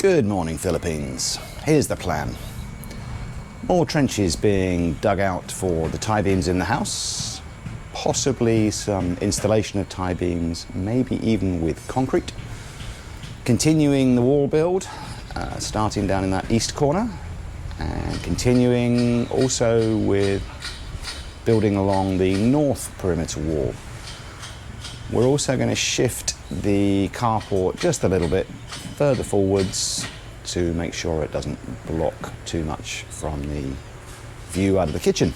Good morning, Philippines. Here's the plan. More trenches being dug out for the tie beams in the house, possibly some installation of tie beams, maybe even with concrete. Continuing the wall build, starting down in that east corner, and continuing also with building along the north perimeter wall. We're also going to shift the carport just a little bit further forwards to make sure it doesn't block too much from the view out of the kitchen.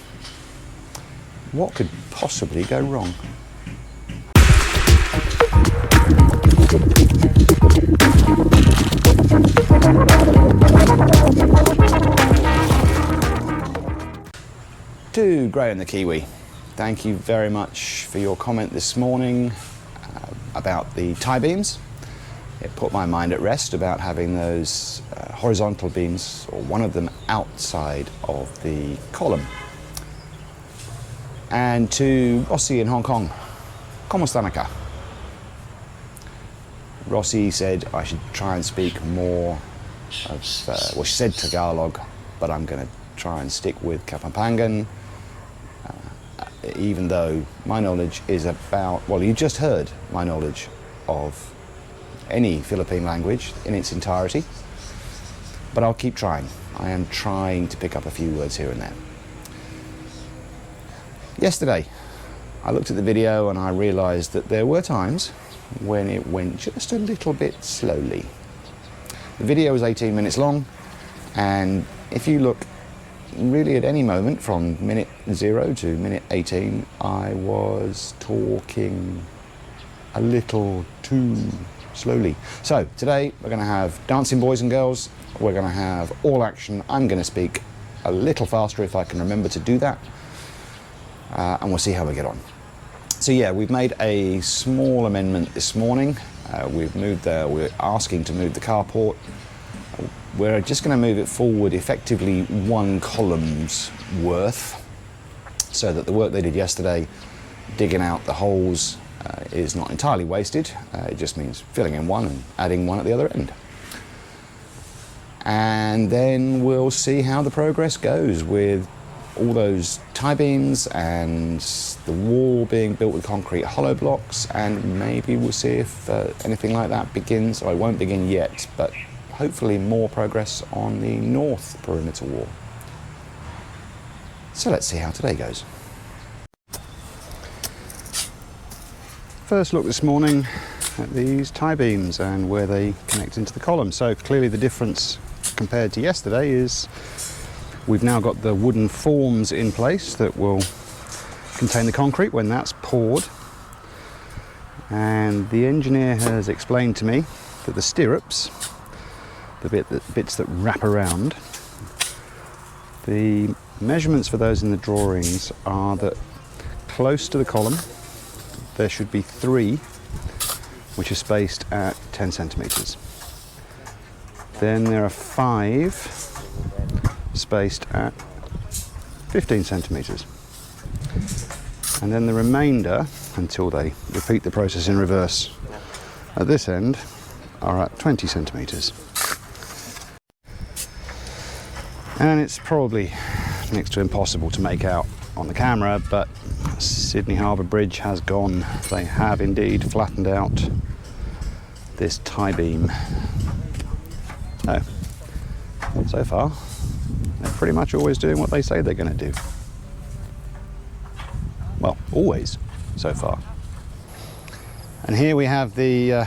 What could possibly go wrong? To Gray and the Kiwi, thank you very much for your comment this morning about the tie beams. It put my mind at rest about having those horizontal beams, or one of them, outside of the column. And to Rossi in Hong Kong, ¿Cómo están acá? Rossi said I should try and speak more of, well, she said Tagalog, but I'm going to try and stick with Kapampangan, even though my knowledge is about, well, you just heard my knowledge of any Philippine language in its entirety, but I'll keep trying. I am trying to pick up a few words here and there. Yesterday, I looked at the video and I realized that there were times when it went just a little bit slowly. The video was 18 minutes long, and if you look really at any moment from minute 0 to minute 18, I was talking a little too slowly. So today we're going to have dancing boys and girls, we're going to have all action. I'm going to speak a little faster if I can remember to do that, and we'll see how we get on. So yeah, we've made a small amendment this morning. We're asking to move the carport. We're just going to move it forward effectively 1 column's worth, so that the work they did yesterday, digging out the holes, is not entirely wasted. It just means filling in one and adding one at the other end. And then we'll see how the progress goes with all those tie beams and the wall being built with concrete hollow blocks, and maybe we'll see if anything like that begins, or it won't begin yet, but hopefully more progress on the north perimeter wall. So let's see how today goes. First look this morning at these tie beams and where they connect into the column. So clearly the difference compared to yesterday is we've now got the wooden forms in place that will contain the concrete when that's poured. And the engineer has explained to me that the stirrups, the bits that wrap around, the measurements for those in the drawings are that close to the column there should be 3 which are spaced at 10 centimeters. Then there are 5 spaced at 15 centimeters. And then the remainder, until they repeat the process in reverse at this end, are at 20 centimeters. And it's probably next to impossible to make out on the camera, but Sydney Harbour Bridge has gone. They have indeed flattened out this tie beam. So far, they're pretty much always doing what they say they're going to do. Well, always, so far. And here we have the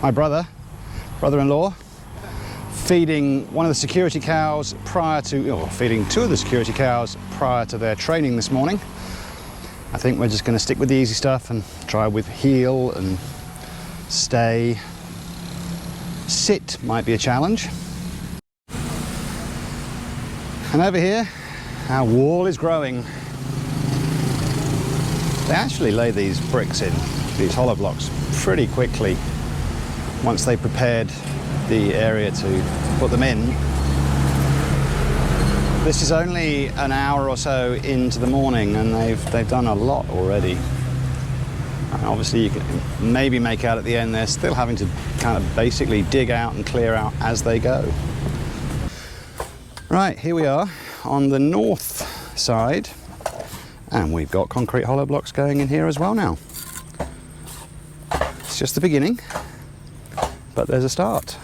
my brother-in-law, feeding one of the security cows feeding 2 of the security cows prior to their training this morning. I think we're just going to stick with the easy stuff and try with heel and stay. Sit might be a challenge. And over here, our wall is growing. They actually lay these bricks in, these hollow blocks, pretty quickly once they prepared the area to put them in. This is only an hour or so into the morning and they've done a lot already. And obviously you can maybe make out at the end they're still having to kind of basically dig out and clear out as they go. Right, here we are on the north side, and we've got concrete hollow blocks going in here as well now. It's just the beginning, but there's a start.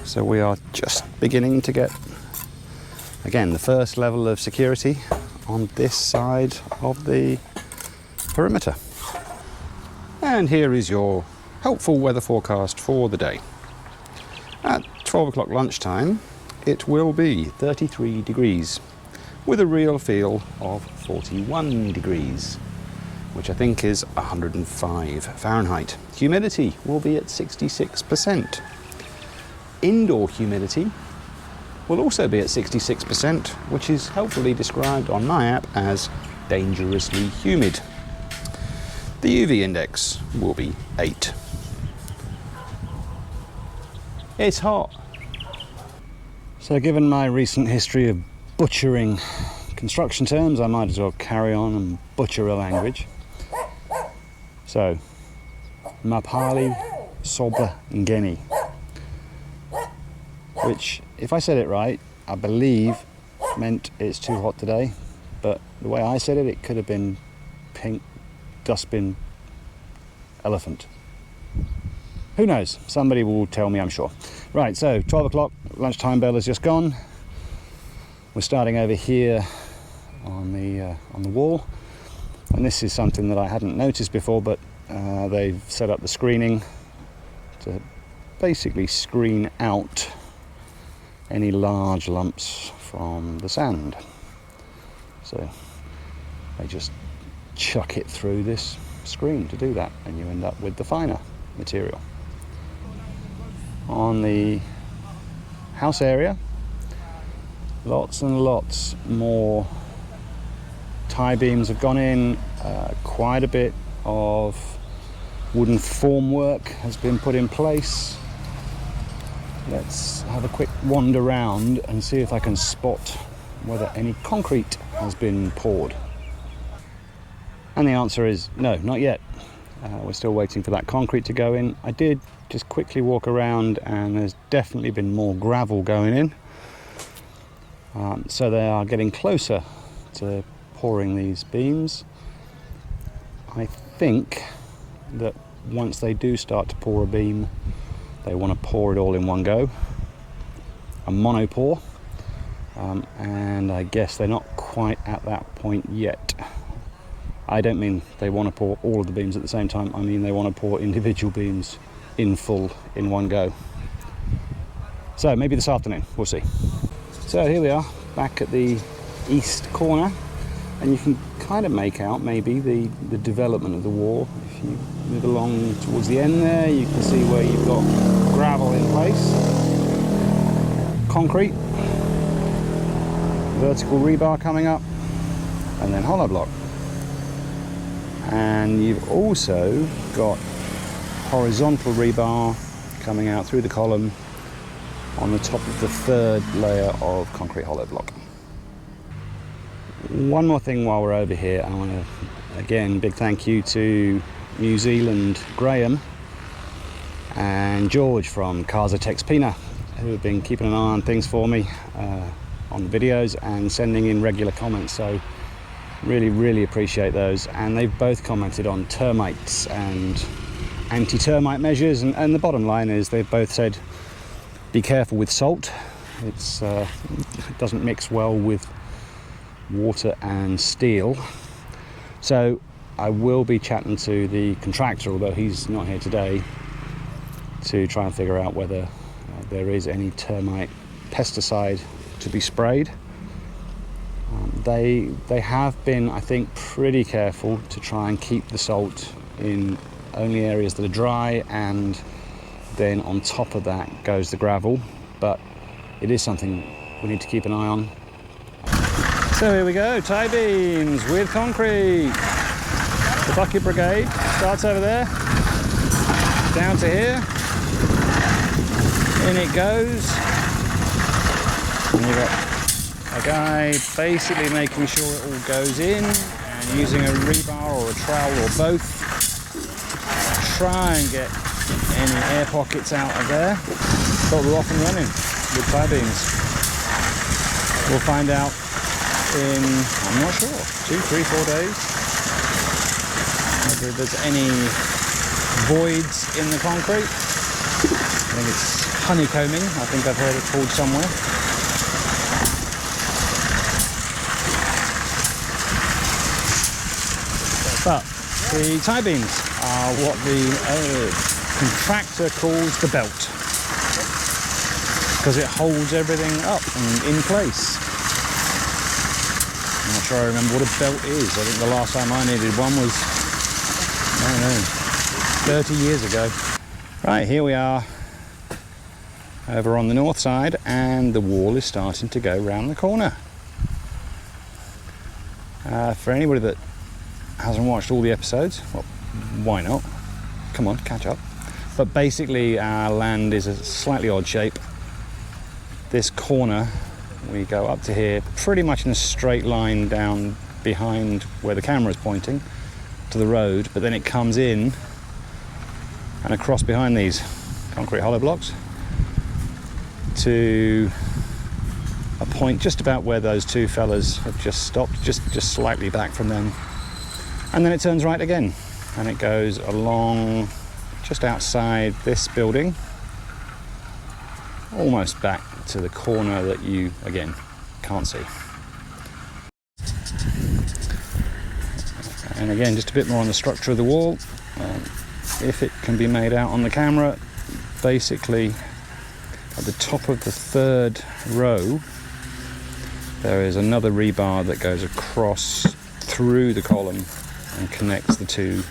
So we are just beginning to get, again, the first level of security on this side of the perimeter. And here is your helpful weather forecast for the day. At 12 o'clock lunchtime, it will be 33 degrees with a real feel of 41 degrees, which I think is 105 Fahrenheit. Humidity will be at 66%. Indoor humidity will also be at 66%, which is helpfully described on my app as dangerously humid. The UV index will be 8. It's hot. So given my recent history of butchering construction terms, I might as well carry on and butcher a language. So, Mapali Sobra Ngeni, which, if I said it right, I believe meant it's too hot today, but the way I said it, it could have been pink dustbin elephant. Who knows? Somebody will tell me, I'm sure. Right, so 12 o'clock, lunchtime bell has just gone. We're starting over here on the wall, and this is something that I hadn't noticed before, but they've set up the screening to basically screen out any large lumps from the sand. So they just chuck it through this screen to do that, and you end up with the finer material. On the house area, lots and lots more tie beams have gone in, quite a bit of wooden formwork has been put in place. Let's have a quick wander around and see if I can spot whether any concrete has been poured. And the answer is no, not yet. We're still waiting for that concrete to go in. I did just quickly walk around, and there's definitely been more gravel going in. So they are getting closer to pouring these beams. I think that once they do start to pour a beam, they want to pour it all in one go, a mono-pour, and I guess they're not quite at that point yet. I don't mean they want to pour all of the beams at the same time, I mean they want to pour individual beams in full in one go. So maybe this afternoon, we'll see. So here we are, back at the east corner, and you can kind of make out maybe the development of the wall. If you move along towards the end there, you can see where you've got gravel in place, concrete, vertical rebar coming up, and then hollow block. And you've also got horizontal rebar coming out through the column on the top of the third layer of concrete hollow block. One more thing while we're over here, I want to, again, big thank you to New Zealand Graham and George from Casa Texpina, who have been keeping an eye on things for me on the videos and sending in regular comments. So really appreciate those. And they've both commented on termites and anti-termite measures, and the bottom line is they've both said be careful with salt. It doesn't mix well with water and steel. So I will be chatting to the contractor, although he's not here today, to try and figure out whether there is any termite pesticide to be sprayed. They have been, I think, pretty careful to try and keep the salt in only areas that are dry, and then on top of that goes the gravel, but it is something we need to keep an eye on. So here we go, tie beams with concrete. The bucket brigade starts over there, down to here, in it goes, and you've got a guy basically making sure it all goes in and using a rebar or a trowel or both try and get any air pockets out of there, but we're off and running with tie beams. We'll find out in, I'm not sure, 2, 3, 4 days, whether there's any voids in the concrete. I think it's honeycombing, I think I've heard it called somewhere. But the tie beams are what the contractor calls the belt, because it holds everything up and in place. I'm not sure I remember what a belt is. I think the last time I needed one was, I don't know, 30 years ago. Right, here we are over on the north side, and the wall is starting to go round the corner. For anybody that hasn't watched all the episodes, well, why not? Come on, catch up. But basically our land is a slightly odd shape. This corner, we go up to here pretty much in a straight line down behind where the camera is pointing to the road, but then it comes in and across behind these concrete hollow blocks to a point just about where those two fellas have just stopped, just slightly back from them. And then it turns right again, and it goes along just outside this building, almost back to the corner that you, again, can't see. And again, just a bit more on the structure of the wall. If it can be made out on the camera, basically at the top of the third row, there is another rebar that goes across through the column and connects the two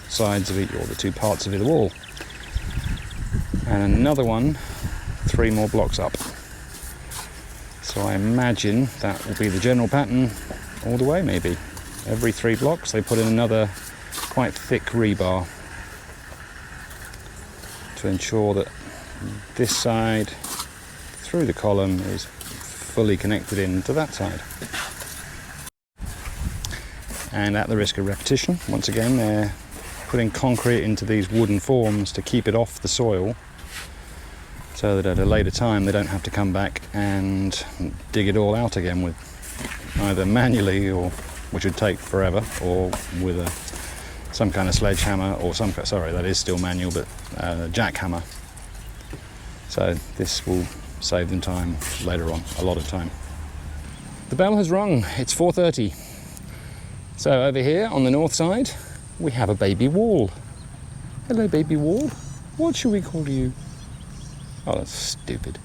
sides of it, or the two parts of the wall. And another one 3 more blocks up. So I imagine that will be the general pattern all the way, maybe. Every 3 blocks they put in another quite thick rebar to ensure that this side through the column is fully connected into that side. And at the risk of repetition, once again, they're putting concrete into these wooden forms to keep it off the soil, so that at a later time they don't have to come back and dig it all out again with either manually, or which would take forever, or with some kind of sledgehammer, or sorry, that is still manual, but jackhammer. So this will save them time later on, a lot of time. The bell has rung. It's 4:30. So over here on the north side, we have a baby wall. Hello, baby wall. What should we call you? Oh, that's stupid.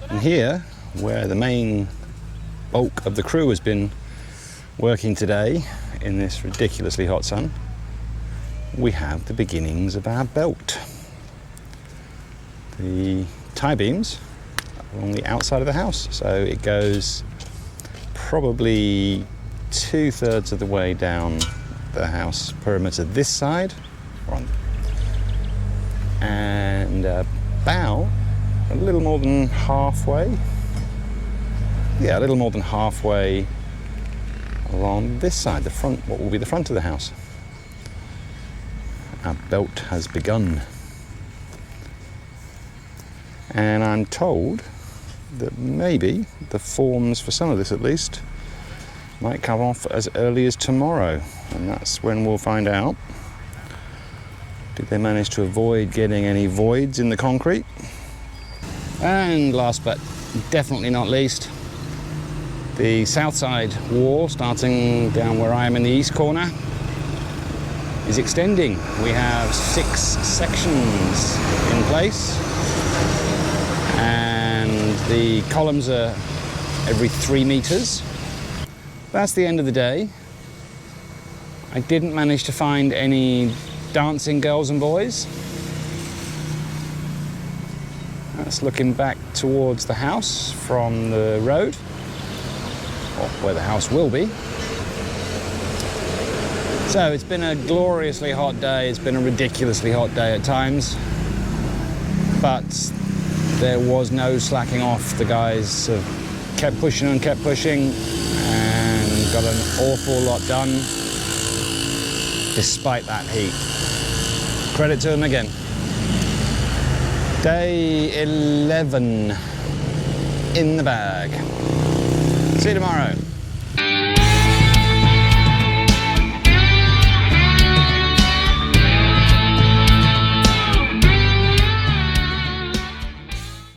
And here, where the main bulk of the crew has been working today in this ridiculously hot sun, we have the beginnings of our belt. The tie beams along the outside of the house. So it goes probably 2/3 of the way down the house perimeter this side, and about a little more than halfway, a little more than halfway along this side, the front, what will be the front of the house. Our belt has begun. And I'm told that maybe the forms for some of this, at least, might come off as early as tomorrow, and that's when we'll find out. Did they manage to avoid getting any voids in the concrete? And last but definitely not least, the south side wall, starting down where I am in the east corner, is extending. We have 6 sections in place, and the columns are every 3 meters. That's the end of the day. I didn't manage to find any dancing girls and boys. That's looking back towards the house from the road, or where the house will be. So it's been a gloriously hot day. It's been a ridiculously hot day at times, but there was no slacking off. The guys have kept pushing and kept pushing, and got an awful lot done despite that heat. Credit to them again. Day 11 in the bag. See you tomorrow.